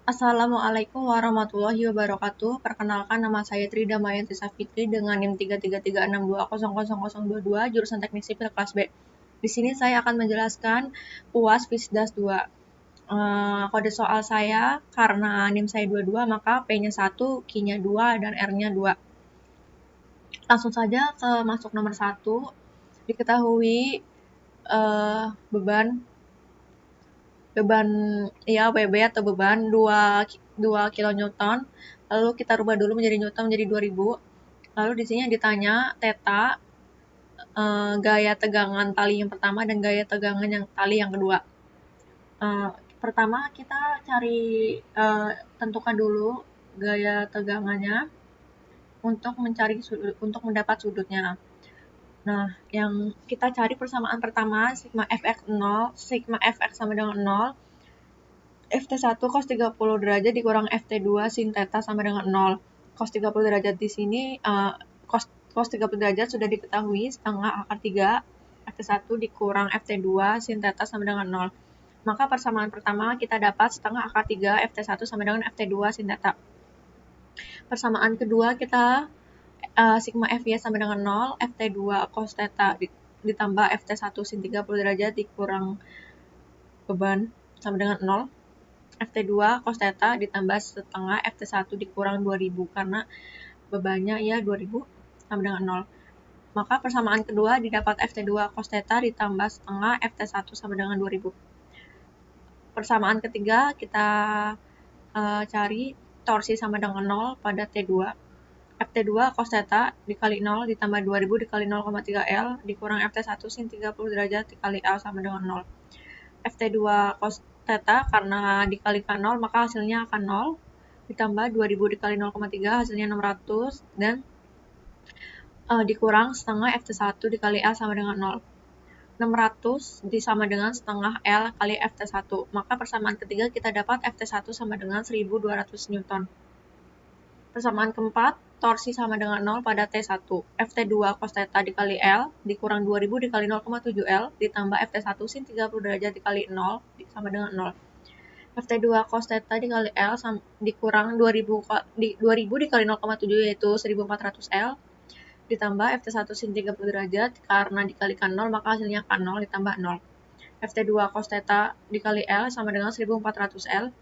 Assalamualaikum warahmatullahi wabarakatuh. Perkenalkan, nama saya Trida Mayanti Safitri dengan NIM 33362000022 jurusan Teknik Sipil kelas B. Di sini saya akan menjelaskan UAS Fisdas 2. Kode soal saya, karena NIM saya 22, maka P-nya 1, Q-nya 2, dan R-nya 2. Langsung saja ke masuk nomor 1. Diketahui beban ya WB atau beban 2 kilonewton. Lalu kita rubah dulu menjadi newton menjadi 2000. Lalu di sini ditanya theta, gaya tegangan tali yang pertama dan gaya tegangan yang tali yang kedua. Pertama kita cari tentukan dulu gaya tegangannya untuk mendapat sudutnya. Nah, yang kita cari persamaan pertama sigma fx 0, sigma fx sama dengan 0, Ft1 cos 30 derajat dikurang Ft2 sin theta sama dengan 0. Cos 30 derajat di sini, cos 30 derajat sudah diketahui setengah akar 3, Ft1 dikurang Ft2 sin theta sama dengan 0. Maka persamaan pertama kita dapat setengah akar 3, Ft1 sama dengan Ft2 sin theta. Persamaan kedua kita sigma Fy sama dengan 0, Ft2 cos theta ditambah Ft1 sin 30 derajat dikurang beban sama dengan 0. Ft2 cos theta ditambah setengah Ft1 dikurang 2000 karena bebannya ya 2000 sama dengan 0. Maka persamaan kedua didapat Ft2 cos theta ditambah setengah Ft1 sama dengan 2000. Persamaan ketiga kita cari torsi sama dengan 0 pada T2. Ft2 cos theta dikali 0 ditambah 2000 dikali 0,3 L dikurang Ft1 sin 30 derajat dikali L sama dengan 0. Ft2 cos theta karena dikalikan 0 maka hasilnya akan 0 ditambah 2000 dikali 0,3 hasilnya 600 dan dikurang setengah Ft1 dikali L sama dengan 0. 600 disama dengan setengah L kali Ft1. Maka persamaan ketiga kita dapat Ft1 sama dengan 1200 Newton. Persamaan keempat, torsi sama dengan 0 pada T1. Ft2 cos theta dikali L dikurang 2000 dikali 0,7 L ditambah Ft1 sin 30 derajat dikali 0 sama dengan 0. Ft2 cos theta dikali L dikurang 2000 dikali 0,7 yaitu 1400 L ditambah Ft1 sin 30 derajat karena dikalikan 0 maka hasilnya akan 0 ditambah 0. Ft2 cos theta dikali L sama dengan 1400 L.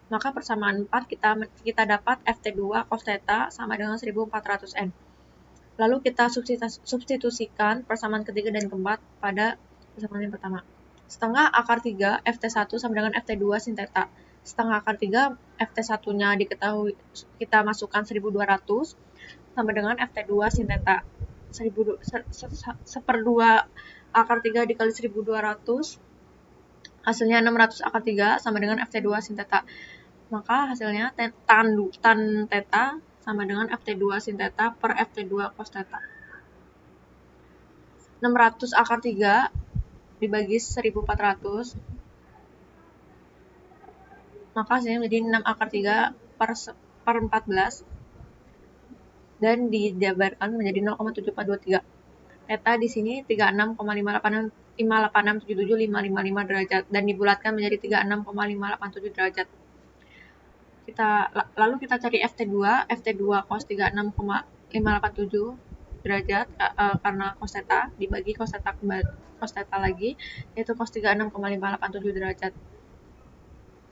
Maka persamaan 4 kita dapat Ft2 cos theta sama dengan 1400 N. Lalu kita substitusikan persamaan ketiga dan keempat pada persamaan yang pertama. Setengah akar 3 Ft1 sama dengan Ft2 sin theta. Setengah akar 3 Ft1-nya diketahui kita masukkan 1200 sama dengan Ft2 sin theta. 1/2 akar 3 dikali 1200 hasilnya 600 akar 3 sama dengan Ft2 sin theta. Maka hasilnya tan theta sama dengan Ft2 sin theta per Ft2 cos theta. 600 akar 3 dibagi 1400 maka hasilnya menjadi 6 akar 3 per 14 dan dijabarkan menjadi 0,7423. Theta di sini 36,58677,555 derajat dan dibulatkan menjadi 36,587 derajat. Lalu kita cari Ft2 cos 36,587 derajat karena cos theta dibagi cos theta lagi yaitu cos 36,587 derajat.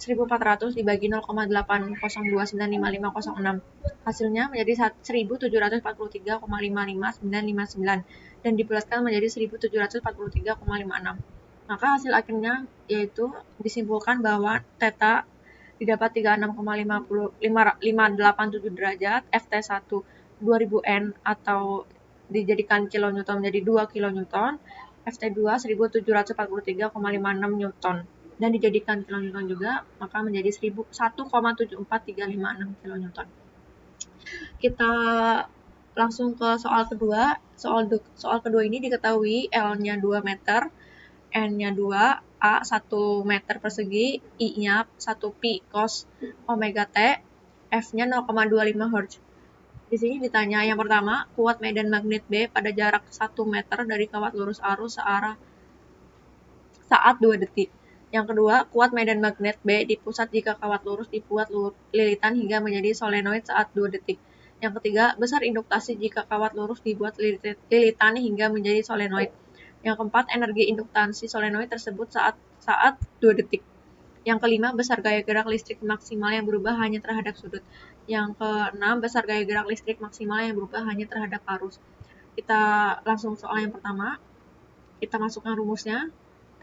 1400 dibagi 0,802955506 hasilnya menjadi 1743,55959 dan dibulatkan menjadi 1743,56. Maka hasil akhirnya yaitu disimpulkan bahwa theta didapat 36,587 derajat, Ft1 2000 N atau dijadikan kilonewton menjadi 2 kilonewton, Ft2 1743,56 Newton dan dijadikan kilonewton juga maka menjadi 1,74356 kilonewton. Kita langsung ke soal kedua. Soal kedua ini diketahui L-nya 2 meter, N-nya 2, A 1 meter persegi, I-nya 1 pi cos omega T, F-nya 0,25 Hz. Di sini ditanya yang pertama, kuat medan magnet B pada jarak 1 meter dari kawat lurus arus searah saat 2 detik. Yang kedua, kuat medan magnet B di pusat jika kawat lurus dibuat lilitan hingga menjadi solenoid saat 2 detik. Yang ketiga, besar induktasi jika kawat lurus dibuat lilitan hingga menjadi solenoid. Yang keempat, energi induktasi solenoid tersebut saat 2 detik. Yang kelima, besar gaya gerak listrik maksimal yang berubah hanya terhadap sudut. Yang keenam, besar gaya gerak listrik maksimal yang berubah hanya terhadap arus. Kita langsung soal yang pertama. Kita masukkan rumusnya.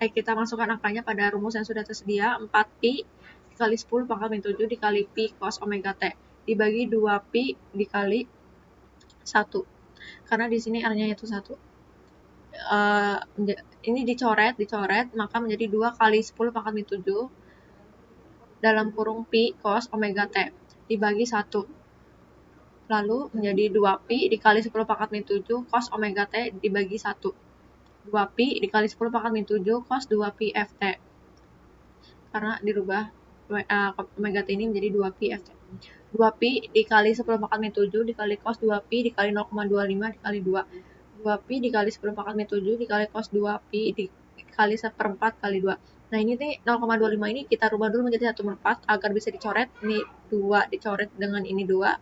Kita masukkan angkanya pada rumus yang sudah tersedia. 4pi dikali 10 pangkat min 7 dikali pi cos omega t dibagi 2pi dikali 1. Karena di sini R-nya itu 1. Ini dicoret, maka menjadi 2 kali 10 pangkat min 7 dalam kurung pi cos omega t dibagi 1. Lalu menjadi 2pi dikali 10 pangkat min 7 cos omega t dibagi 1. 2pi dikali 10 pangkat min 7 cos 2pi ft. Karena dirubah omega t ini menjadi 2pi ft. 2pi dikali 10 pangkat min 7 dikali cos 2pi dikali 0,25 dikali 2. 2pi dikali 10 pangkat min 7 dikali cos 2pi dikali 1/4 kali 2. Nah ini nih 0,25 ini kita rubah dulu menjadi 1/4 agar bisa dicoret. Ini 2 dicoret dengan ini 2.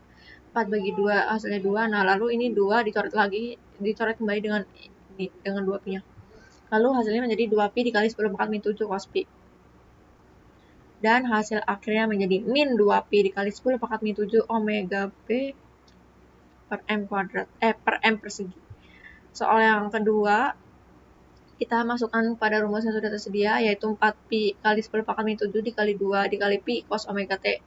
4 bagi 2 hasilnya 2. Nah lalu ini 2 dicoret lagi, dicoret kembali dengan ini, dengan 2pi nya. Lalu hasilnya menjadi 2pi dikali 10 pangkat min 7 cos pi. Dan hasil akhirnya menjadi min 2pi dikali 10 pangkat min 7 omega p per m kuadrat, per m persegi. Soal yang kedua, kita masukkan pada rumus yang sudah tersedia, yaitu 4pi kali 10 pangkat min 7 dikali 2 dikali pi cos omega t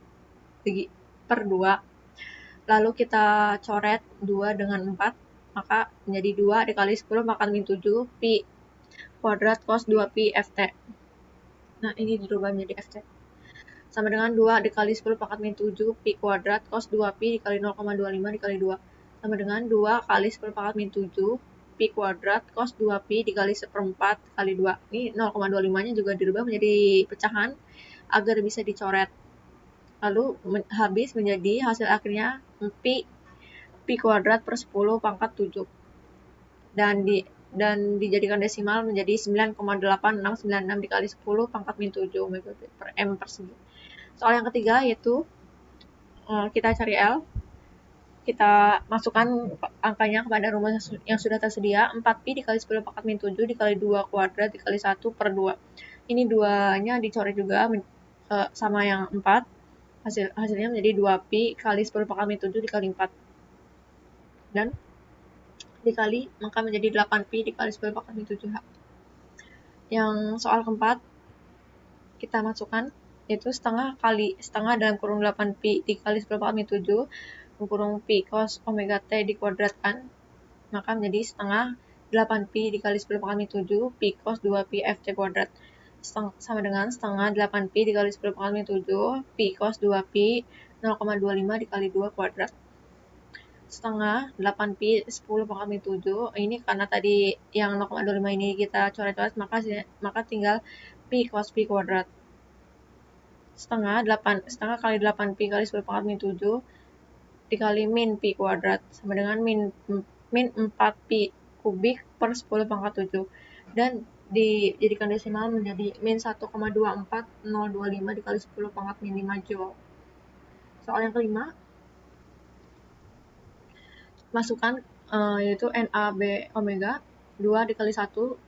per 2. Lalu kita coret 2 dengan 4, maka menjadi 2 dikali 10 pangkat min 7 pi kuadrat cos 2pi ft. Nah ini dirubah menjadi ft. Sama dengan 2 dikali 10 pangkat min 7 pi kuadrat cos 2pi dikali 0,25 dikali 2. Sama dengan 2 kali 10 pangkat min 7 pi kuadrat cos 2pi dikali 1/4 kali 2. Ini 0,25 nya juga dirubah menjadi pecahan agar bisa dicoret. Lalu habis menjadi hasil akhirnya pi kuadrat per 10 pangkat 7. Dan dijadikan desimal menjadi 9,8696 dikali 10 pangkat min 7 omega per m persegi. Soal yang ketiga yaitu kita cari L. Kita masukkan angkanya kepada rumus yang sudah tersedia. 4pi dikali 10 pangkat min 7 dikali 2 kuadrat dikali 1 per 2. Ini 2-nya dicoret juga sama yang 4. Hasilnya menjadi 2pi kali 10 pangkat min 7 dikali 4. Dan dikali maka menjadi 8pi dikali 10 pangkat min 7h. Yang soal keempat kita masukkan yaitu setengah dalam kurung 8pi dikali 10 pangkat min 7 kurung pi cos omega t dikuadratkan, maka menjadi setengah 8pi dikali 10 pangkat min 7 pi cos 2pi ft kuadrat sama dengan setengah 8pi dikali 10 pangkat min 7 pi cos 2pi 0,25 dikali 2 kuadrat. Setengah 8pi 10 pangkat min 7 ini karena tadi yang 0,25 ini kita coret-coret, maka tinggal pi cos pi kuadrat. Setengah kali 8pi kali 10 pangkat min 7 dikali min pi kuadrat sama dengan min 4pi kubik per 10 pangkat 7. Dan dijadikan desimal menjadi min 1,24025 dikali 10 pangkat min 5 joule. Soal yang kelima, masukkan yaitu NaB omega 2 dikali 1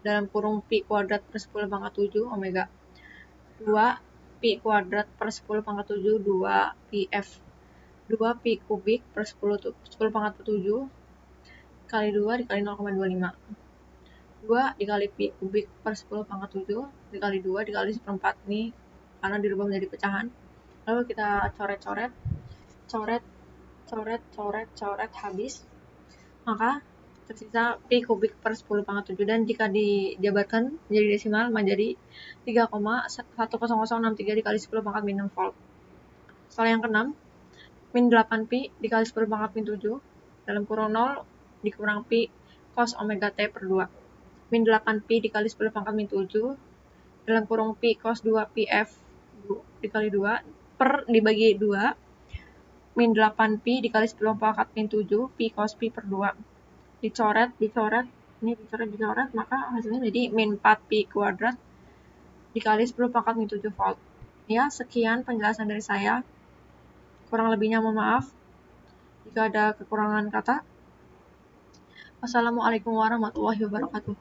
dalam kurung pi kuadrat per 10 pangkat 7 omega 2 pi kuadrat per 10 pangkat 7 2 pi f 2 pi kubik per 10 pangkat 7 kali 2 dikali 0,25. 2 dikali pi kubik per 10 pangkat 7 dikali 2 dikali 1/4 ini karena dirubah menjadi pecahan. Lalu kita coret habis. Maka tersisa pi kubik per 10 pangkat 7 dan jika dijabarkan menjadi desimal menjadi 3,10063 dikali 10 pangkat min 6 volt. Soal yang keenam, min 8pi dikali 10 pangkat min 7 dalam kurung 0 dikurang pi cos omega t per 2. Min 8pi dikali 10 pangkat min 7 dalam kurung pi cos 2pi f dikali 2 per dibagi 2 min 8pi dikali 10 pangkat min 7 pi cos pi per 2. Dicoret, maka hasilnya jadi min 4pi kuadrat dikali 10 pangkat min 7 volt. Ya, sekian penjelasan dari saya. Kurang lebihnya mohon maaf jika ada kekurangan kata. Wassalamualaikum warahmatullahi wabarakatuh.